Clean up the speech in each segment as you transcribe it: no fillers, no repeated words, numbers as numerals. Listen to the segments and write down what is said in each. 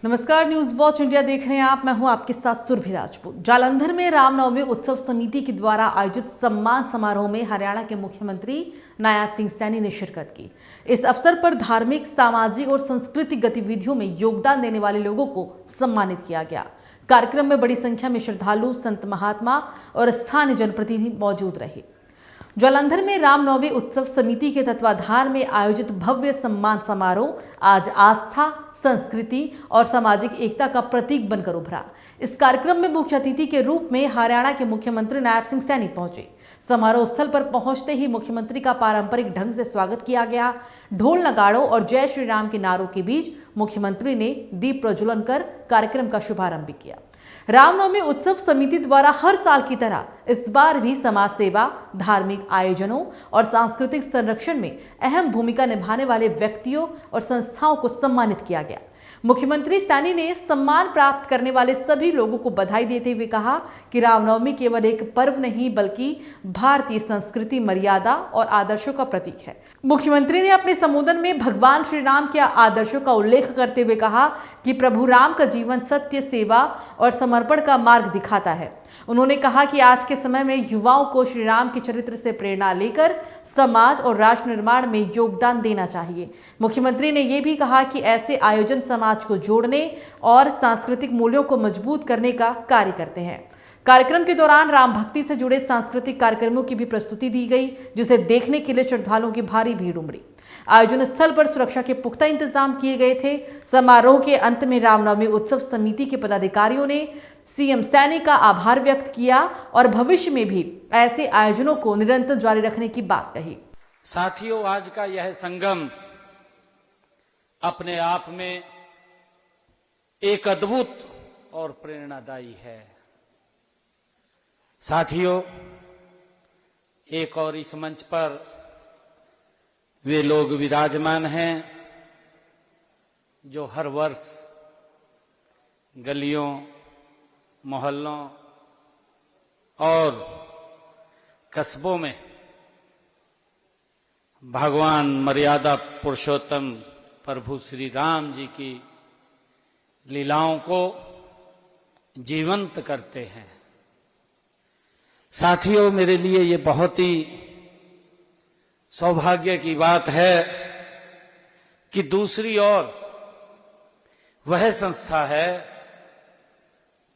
नमस्कार, news watch India देख रहे हैं आप। मैं हूं आपके साथ सुरभि राजपूत। जालंधर में रामनवमी उत्सव समिति के द्वारा आयोजित सम्मान समारोह में हरियाणा के मुख्यमंत्री नायब सिंह सैनी ने शिरकत की। इस अवसर पर धार्मिक, सामाजिक और सांस्कृतिक गतिविधियों में योगदान देने वाले लोगों को सम्मानित किया गया। कार्यक्रम में बड़ी संख्या में श्रद्धालु, संत महात्मा और स्थानीय जनप्रतिनिधि मौजूद रहे। जालंधर में रामनवमी उत्सव समिति के तत्वाधान में आयोजित भव्य सम्मान समारोह आज आस्था, संस्कृति और सामाजिक एकता का प्रतीक बनकर उभरा। इस कार्यक्रम में मुख्य अतिथि के रूप में हरियाणा के मुख्यमंत्री नायब सिंह सैनी पहुंचे। समारोह स्थल पर पहुंचते ही मुख्यमंत्री का पारंपरिक ढंग से स्वागत किया गया। ढोल, नगाड़ों और जय श्री राम के नारों के बीच मुख्यमंत्री ने दीप प्रज्वलन कर कार्यक्रम का शुभारंभ भी किया। रामनवमी उत्सव समिति द्वारा हर साल की तरह इस बार भी समाज सेवा, धार्मिक आयोजनों और सांस्कृतिक संरक्षण में अहम भूमिका निभाने वाले व्यक्तियों और संस्थाओं को सम्मानित किया गया। मुख्यमंत्री सैनी ने सम्मान प्राप्त करने वाले सभी लोगों को बधाई देते हुए कहा कि रामनवमी केवल एक पर्व नहीं बल्कि भारतीय संस्कृति, मर्यादा और आदर्शों का प्रतीक है। मुख्यमंत्री ने अपने संबोधन में भगवान श्री राम के आदर्शों का उल्लेख करते हुए कहा कि प्रभु राम का जीवन सत्य, सेवा और समर्पण का मार्ग दिखाता है। उन्होंने कहा कि आज के समय में युवाओं को श्री राम के चरित्र से प्रेरणा लेकर समाज और राष्ट्र निर्माण में योगदान देना चाहिए। मुख्यमंत्री ने यह भी कहा कि ऐसे आयोजन समाज को जोड़ने और सांस्कृतिक मूल्यों को मजबूत करने का कार्य करते हैं। कार्यक्रम के दौरान राम भक्ति से जुड़े सांस्कृतिक कार्यक्रमों की भी प्रस्तुति दी गई, जिसे देखने के लिए श्रद्धालुओं की भारी भीड़ उमड़ी। आयोजन स्थल पर सुरक्षा के पुख्ता इंतजाम किए गए थे। समारोह के अंत में रामनवमी उत्सव समिति के पदाधिकारियों ने सीएम सैनी का आभार व्यक्त किया और भविष्य में भी ऐसे आयोजनों को निरंतर जारी रखने की बात कही। साथियों, आज का यह संगम अपने आप में एक अद्भुत और प्रेरणादायी है। साथियों, एक और इस मंच पर वे लोग विराजमान हैं जो हर वर्ष गलियों, मोहल्लों और कस्बों में भगवान मर्यादा पुरुषोत्तम प्रभु श्री राम जी की लीलाओं को जीवंत करते हैं। साथियों, मेरे लिए ये बहुत ही सौभाग्य की बात है कि दूसरी ओर वह संस्था है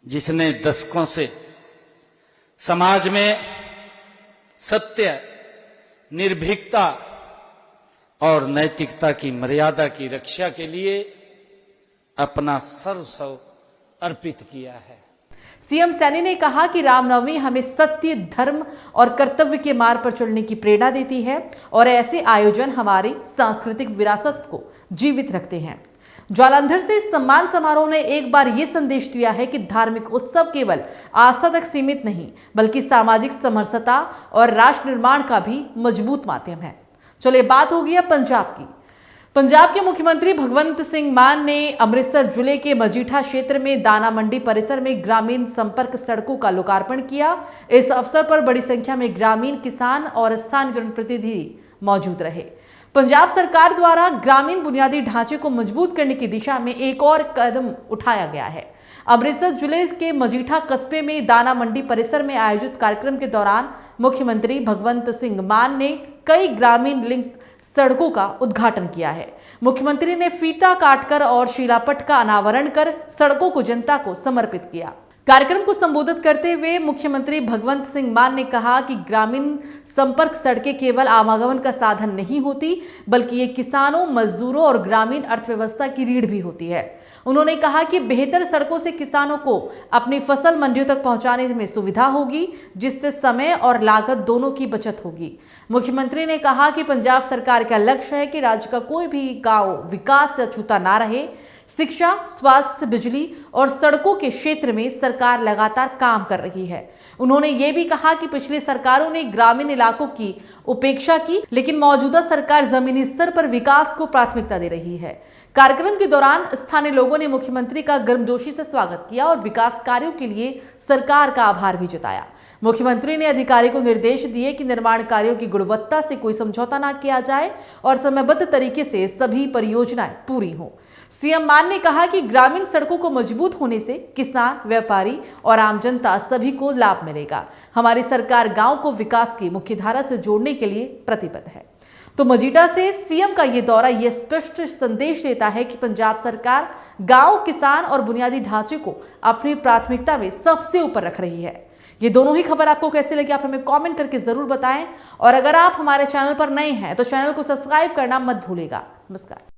जिसने दशकों से समाज में सत्य, निर्भीकता और नैतिकता की मर्यादा की रक्षा के लिए अपना सर्वस्व अर्पित किया है। सीएम सैनी ने कहा कि रामनवमी हमें सत्य, धर्म और कर्तव्य के मार्ग पर चलने की प्रेरणा देती है और ऐसे आयोजन हमारी सांस्कृतिक विरासत को जीवित रखते हैं। जालंधर से सम्मान समारोह ने एक बार ये संदेश दिया है कि धार्मिक उत्सव केवल आस्था तक सीमित नहीं बल्कि सामाजिक समरसता और राष्ट्र निर्माण का भी मजबूत माध्यम है। चलिए, बात होगी अब पंजाब की। पंजाब के मुख्यमंत्री भगवंत सिंह मान ने अमृतसर जिले के मजीठा क्षेत्र में दाना मंडी परिसर में ग्रामीण संपर्क सड़कों का लोकार्पण किया। इस अवसर पर बड़ी संख्या में ग्रामीण, किसान और स्थानीय जनप्रतिनिधि मौजूद रहे। पंजाब सरकार द्वारा ग्रामीण बुनियादी ढांचे को मजबूत करने की दिशा में एक और कदम उठाया गया है। अमृतसर जिले के मजीठा कस्बे में दाना मंडी परिसर में आयोजित कार्यक्रम के दौरान मुख्यमंत्री भगवंत सिंह मान ने कई ग्रामीण लिंक सड़कों का उद्घाटन किया है। मुख्यमंत्री ने फीता काटकर और शिलापट का अनावरण कर सड़कों को जनता को समर्पित किया। कार्यक्रम को संबोधित करते हुए मुख्यमंत्री भगवंत सिंह मान ने कहा कि ग्रामीण संपर्क सड़कें केवल आवागमन का साधन नहीं होती बल्कि ये किसानों, मजदूरों और ग्रामीण अर्थव्यवस्था की रीढ़ भी होती है। उन्होंने कहा कि बेहतर सड़कों से किसानों को अपनी फसल मंडियों तक पहुंचाने में सुविधा होगी, जिससे समय और लागत दोनों की बचत होगी। मुख्यमंत्री ने कहा कि पंजाब सरकार का लक्ष्य है कि राज्य का कोई भी गांव विकास से अछूता ना रहे। शिक्षा, स्वास्थ्य, बिजली और सड़कों के क्षेत्र में सरकार लगातार काम कर रही है। उन्होंने ये भी कहा कि पिछली सरकारों ने ग्रामीण इलाकों की उपेक्षा की, लेकिन मौजूदा सरकार जमीनी स्तर पर विकास को प्राथमिकता दे रही है। कार्यक्रम के दौरान स्थानीय लोगों ने मुख्यमंत्री का गर्मजोशी से स्वागत किया और विकास कार्यों के लिए सरकार का आभार भी जताया। मुख्यमंत्री ने अधिकारी को निर्देश दिए कि निर्माण कार्यों की गुणवत्ता से कोई समझौता न किया जाए और समयबद्ध तरीके से सभी परियोजनाएं पूरी हों। सीएम मान ने कहा कि ग्रामीण सड़कों को मजबूत होने से किसान, व्यापारी और आम जनता सभी को लाभ मिलेगा। हमारी सरकार गांव को विकास की मुख्यधारा से जोड़ने के लिए प्रतिबद्ध है। तो मजीठा से सीएम का ये दौरा ये स्पष्ट संदेश देता है कि पंजाब सरकार गांव, किसान और बुनियादी ढांचे को अपनी प्राथमिकता में सबसे ऊपर रख रही है। ये दोनों ही खबर आपको कैसे लगी, आप हमें कमेंट करके जरूर बताएं। और अगर आप हमारे चैनल पर नए हैं तो चैनल को सब्सक्राइब करना मत भूलिएगा। नमस्कार।